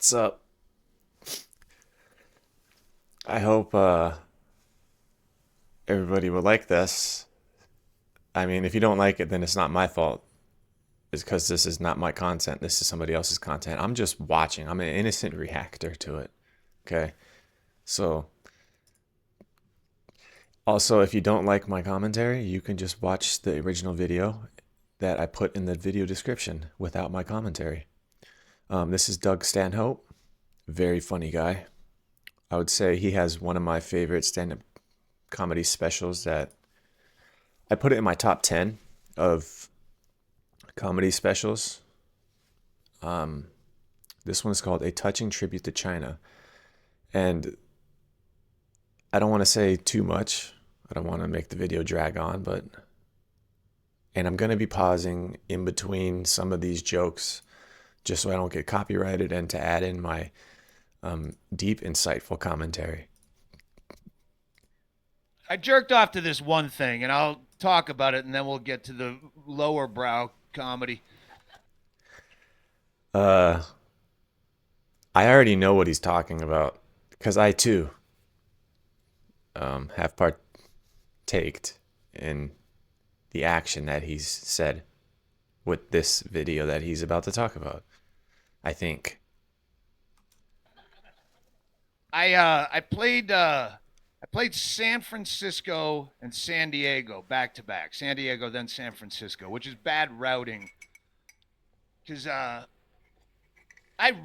What's up? I hope everybody will like this. I mean, if you don't like it, then it's not my fault. It's because this is not my content. This is somebody else's content. I'm just watching. I'm an innocent reactor to it. Okay. So, also, if you don't like my commentary, you can just watch the original video that I put in the video description without my commentary. This is Doug Stanhope. Very funny guy. I would say he has one of my favorite stand up comedy specials that I put it in my top 10 of comedy specials. Um, this one is called A Touching Tribute to China. And I don't want to say too much. I don't want to make the video drag on, and I'm going to be pausing in between some of these jokes just so I don't get copyrighted and to add in my deep, insightful commentary. I jerked off to this one thing, and I'll talk about it, and then we'll get to the lower brow comedy. Uh, I already know what he's talking about because I too have partaked in the action that he's said with this video that he's about to talk about. I think. I played San Francisco and San Diego back to back. San Diego, then San Francisco, which is bad routing because I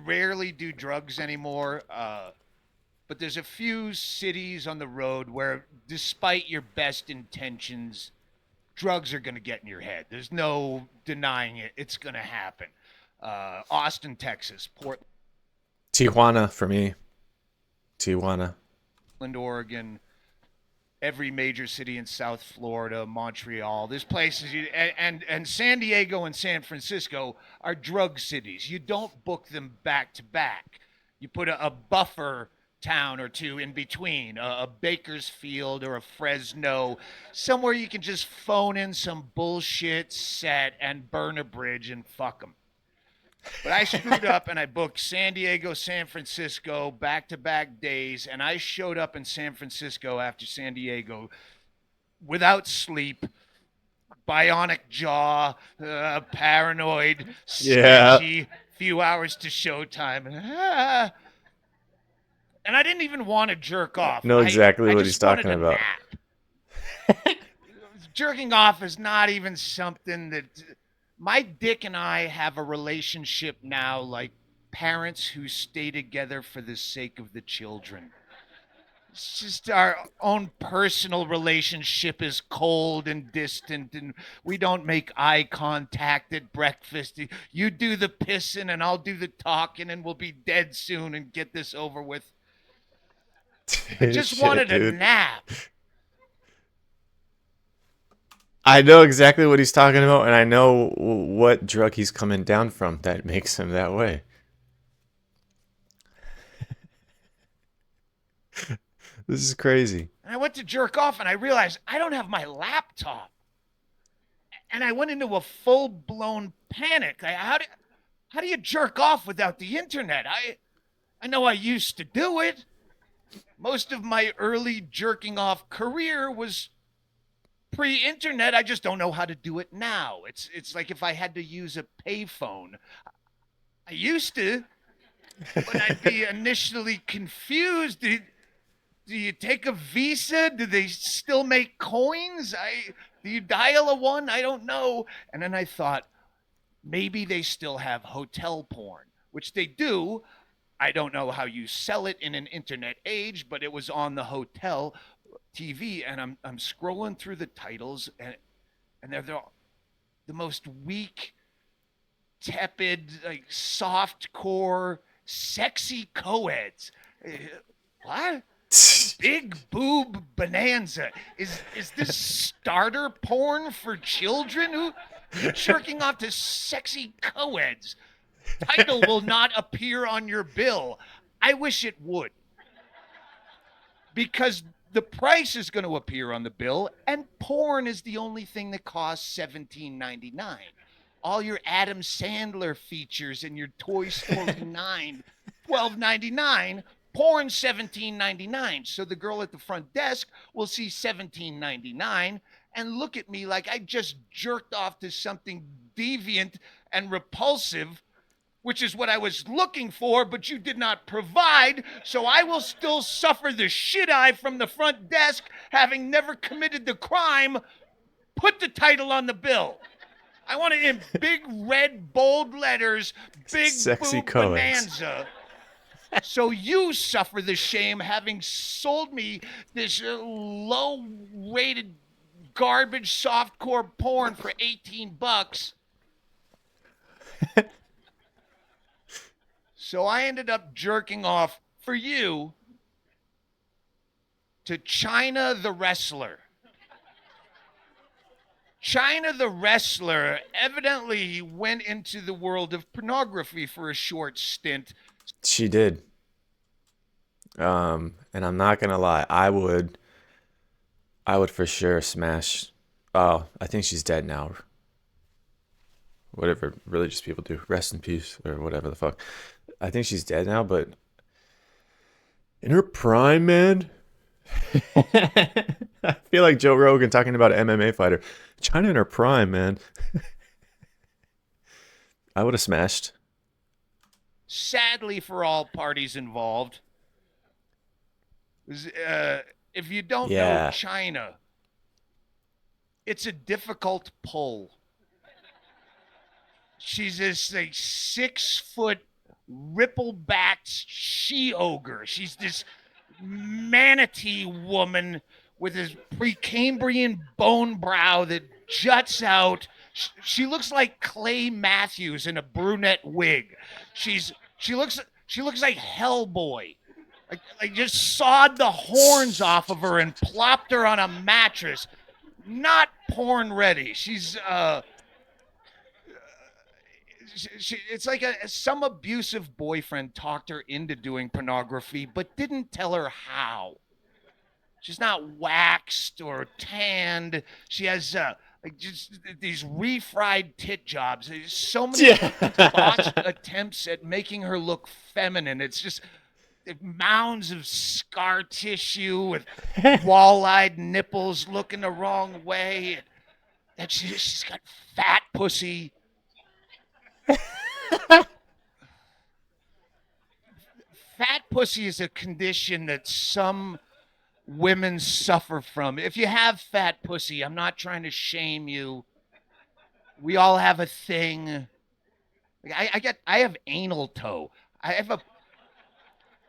rarely do drugs anymore. But there's a few cities on the road where, despite your best intentions, drugs are going to get in your head. There's no denying it. It's going to happen. Austin, Texas, Tijuana for me. Tijuana. Portland, Oregon, every major city in South Florida, Montreal. There's places and San Diego and San Francisco are drug cities. You don't book them back to back. You put a buffer town or two in between, a Bakersfield or a Fresno, somewhere you can just phone in some bullshit set and burn a bridge and fuck them. But I screwed up and I booked San Diego, San Francisco back to back days. And I showed up in San Francisco after San Diego without sleep, bionic jaw, paranoid, Yeah. sketchy, few hours to showtime. And I didn't even want to jerk off. Know exactly I what he's just wanted talking a about. nap. Jerking off is not even something that my dick and I have a relationship now like parents who stay together for the sake of the children. It's just our own personal relationship is cold and distant, and we don't make eye contact at breakfast. You do the pissing, and I'll do the talking, and we'll be dead soon and get this over with. I just Shit, wanted a dude. nap. I know exactly what he's talking about, and I know what drug he's coming down from that makes him that way. This is crazy. And I went to jerk off, and I realized I don't have my laptop. And I went into a full blown panic. How do you jerk off without the internet? I know I used to do it. Most of my early jerking off career was pre-internet. I just don't know how to do it now. It's like if I had to use a payphone. I used to, but I'd be initially confused. Do you take a Visa? Do they still make coins? Do you dial a one? I don't know. And then I thought maybe they still have hotel porn, which they do. I don't know how you sell it in an internet age, but it was on the hotel TV, and I'm scrolling through the titles, and they're the most weak, tepid, like soft core, sexy co-eds. What? Big boob bonanza. Is this starter porn for children? Who jerking off to sexy co-eds? Title will not appear on your bill. I wish it would. Because the price is going to appear on the bill, and porn is the only thing that costs $17.99. All your Adam Sandler features and your Toy Story 9 $12.99, porn $17.99. So the girl at the front desk will see $17.99 and look at me like I just jerked off to something deviant and repulsive, which is what I was looking for, but you did not provide. So I will still suffer the shit eye from the front desk, having never committed the crime. Put the title on the bill. I want it in big red bold letters, big Sexy boob coeds. bonanza. So you suffer the shame having sold me this low rated garbage softcore porn for $18. So I ended up jerking off for you to Chyna the wrestler. Chyna the wrestler evidently went into the world of pornography for a short stint. She did. And I'm not gonna lie, I would for sure smash. Oh, I think she's dead now. Whatever religious people do. Rest in peace or whatever the fuck. I think she's dead now, but in her prime, man. I feel like Joe Rogan talking about an MMA fighter. Chyna in her prime, man. I would have smashed. Sadly for all parties involved, if you don't know Yeah. Chyna, it's a difficult pull. She's this like 6-foot ripple-backed she-ogre. She's this manatee woman with this Precambrian bone brow that juts out. She looks like Clay Matthews in a brunette wig. She looks like Hellboy. Like just sawed the horns off of her and plopped her on a mattress. Not porn ready. She's it's like some abusive boyfriend talked her into doing pornography, but didn't tell her how. She's not waxed or tanned. She has like just these refried tit jobs. There's so many botched attempts at making her look feminine. It's just mounds of scar tissue with wall-eyed nipples looking the wrong way. And she's got fat pussy. Fat pussy is a condition that some women suffer from. If you have fat pussy, I'm not trying to shame you. We all have a thing. I have anal toe.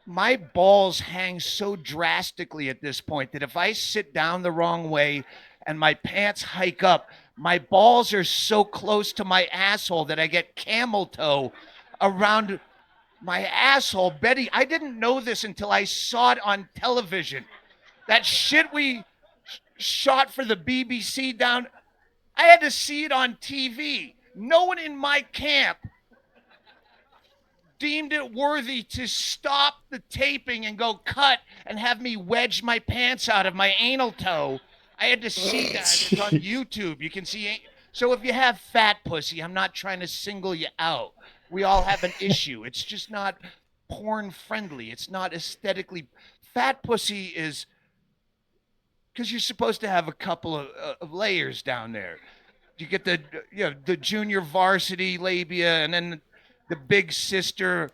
My balls hang so drastically at this point that if I sit down the wrong way and my pants hike up, my balls are so close to my asshole that I get camel toe around my asshole. Betty, I didn't know this until I saw it on television. That shit we shot for the BBC down, I had to see it on TV. No one in my camp deemed it worthy to stop the taping and go cut and have me wedge my pants out of my anal toe. I had to see that. It's on YouTube. You can see. So if you have fat pussy, I'm not trying to single you out. We all have an issue. It's just not porn friendly. It's not aesthetically. Fat pussy is because you're supposed to have a couple of layers down there. You get the junior varsity labia, and then the big sister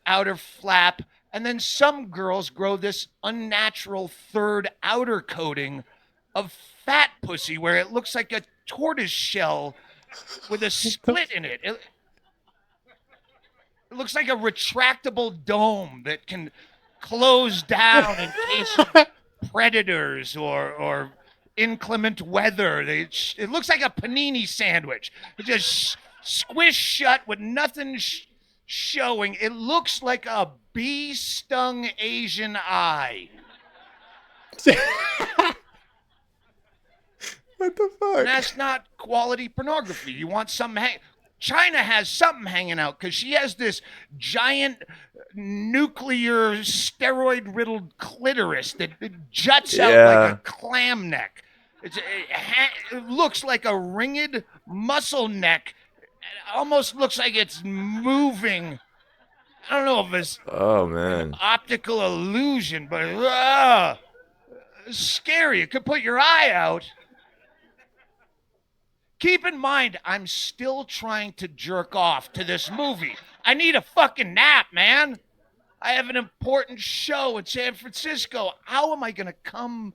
outer flap, and then some girls grow this unnatural third outer coating of fat pussy where it looks like a tortoise shell with a split in it. It looks like a retractable dome that can close down in case of predators or inclement weather. It looks like a panini sandwich. It just squished shut with nothing showing. It looks like a bee-stung Asian eye. What the fuck? And that's not quality pornography. You want something Chyna has something hanging out because she has this giant nuclear steroid-riddled clitoris that juts out like a clam neck. It looks like a ringed muscle neck. It almost looks like it's moving. I don't know if it's Oh an man. optical illusion, but it's scary. It could put your eye out. Keep in mind, I'm still trying to jerk off to this movie. I need a fucking nap, man. I have an important show in San Francisco. How am I going to come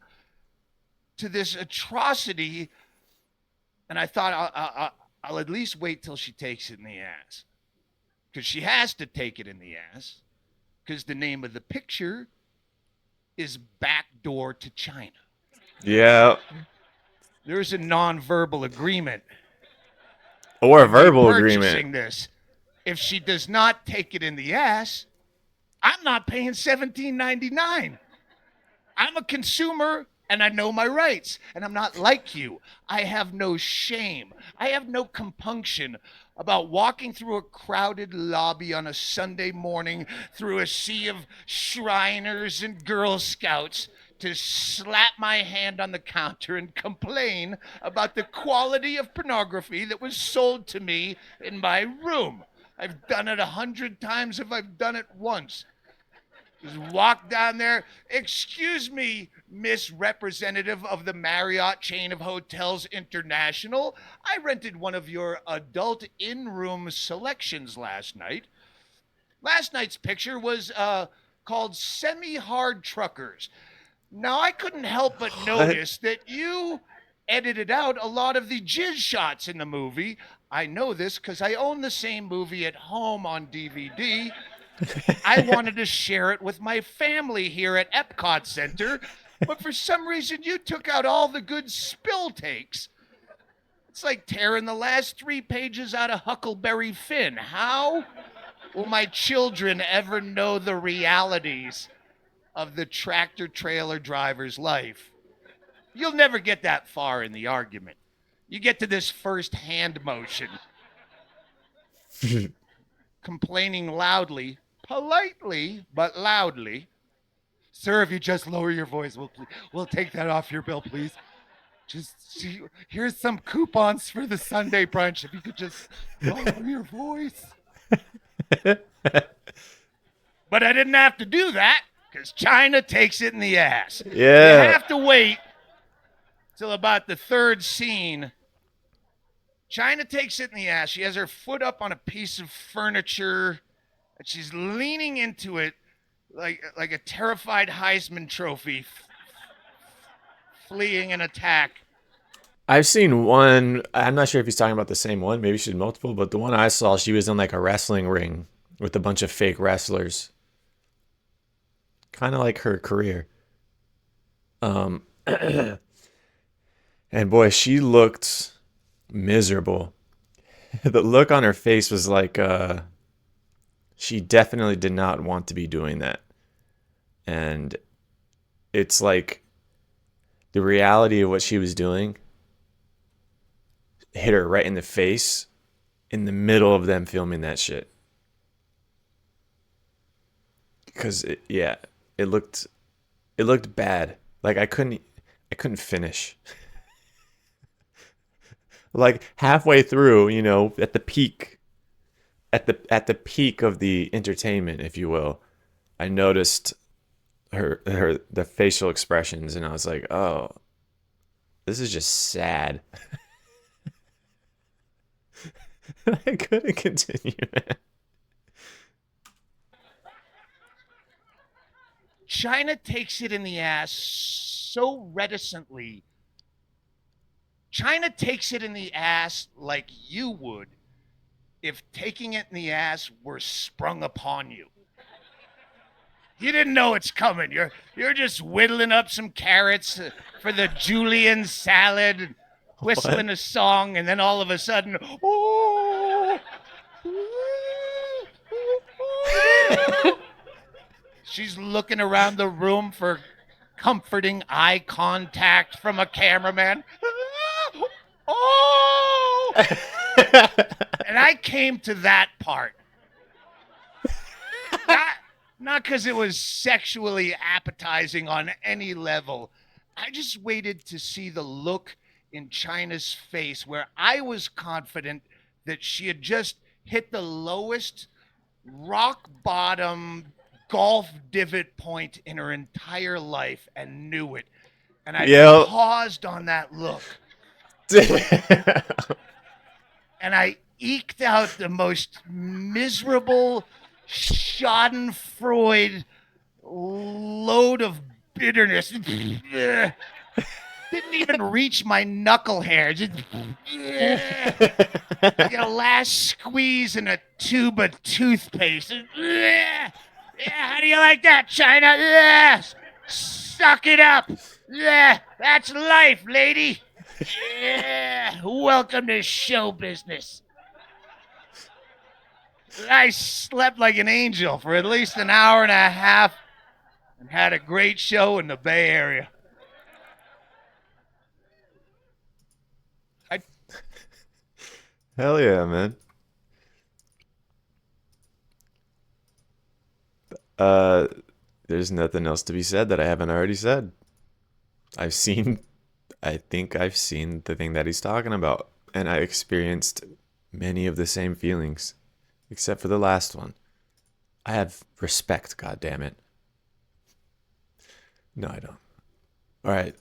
to this atrocity? And I thought I'll at least wait till she takes it in the ass. Because she has to take it in the ass. Because the name of the picture is Backdoor to Chyna. Yeah. There's a nonverbal agreement Or a in me verbal agreement. purchasing this. If she does not take it in the ass, I'm not paying $17.99. I'm a consumer and I know my rights. And I'm not like you. I have no shame. I have no compunction about walking through a crowded lobby on a Sunday morning through a sea of Shriners and Girl Scouts to slap my hand on the counter and complain about the quality of pornography that was sold to me in my room. I've done it 100 times if I've done it once. Just walk down there. Excuse me, Miss Representative of the Marriott chain of hotels international. I rented one of your adult in-room selections last night. Last night's picture was called Semi-Hard Truckers. Now, I couldn't help but What? notice that you edited out a lot of the jizz shots in the movie. I know this because I own the same movie at home on DVD. I wanted to share it with my family here at Epcot Center, but for some reason you took out all the good spill takes. It's like tearing the last 3 pages out of Huckleberry Finn. How will my children ever know the realities of the tractor trailer driver's life? You'll never get that far in the argument. You get to this first hand motion, complaining loudly, politely, but loudly. Sir, if you just lower your voice, we'll take that off your bill, please. Just here's some coupons for the Sunday brunch. If you could just lower your voice. But I didn't have to do that because Chyna takes it in the ass. You Yeah. have to wait till about the third scene. Chyna takes it in the ass. She has her foot up on a piece of furniture and she's leaning into it like a terrified Heisman Trophy fleeing an attack. I've seen one. I'm not sure if he's talking about the same one. Maybe she's multiple, but the one I saw, she was in like a wrestling ring with a bunch of fake wrestlers. Kind of like her career. Um, and boy, she looked miserable. The look on her face was like she definitely did not want to be doing that. And it's like the reality of what she was doing hit her right in the face in the middle of them filming that shit. Because yeah, it looked bad. Like I couldn't finish. Like halfway through, at the peak, at the peak of the entertainment, if you will, I noticed her the facial expressions, and I was like, oh, this is just sad. I couldn't continue, man. Chyna takes it in the ass so reticently. Chyna takes it in the ass like you would if taking it in the ass were sprung upon you. You didn't know it's coming. You're just whittling up some carrots for the julienne salad, What? whistling a song, and then all of a sudden, oh, she's looking around the room for comforting eye contact from a cameraman. Oh! And I came to that part. Not because it was sexually appetizing on any level. I just waited to see the look in Chyna's face where I was confident that she had just hit the lowest rock bottom golf divot point in her entire life and knew it. And I Yep. paused on that look and I eked out the most miserable Schadenfreude load of bitterness. Didn't even reach my knuckle hair. Just like a last squeeze in a tube of toothpaste. Yeah, how do you like that, Chyna? Yeah, suck it up. Yeah, that's life, lady. Yeah, welcome to show business. I slept like an angel for at least an hour and a half and had a great show in the Bay Area. I Hell yeah, man. Uh, there's nothing else to be said that I haven't already said. I've seen, I think I've seen the thing that he's talking about, and I experienced many of the same feelings, except for the last one. I have respect, God damn it. No, I don't. All right.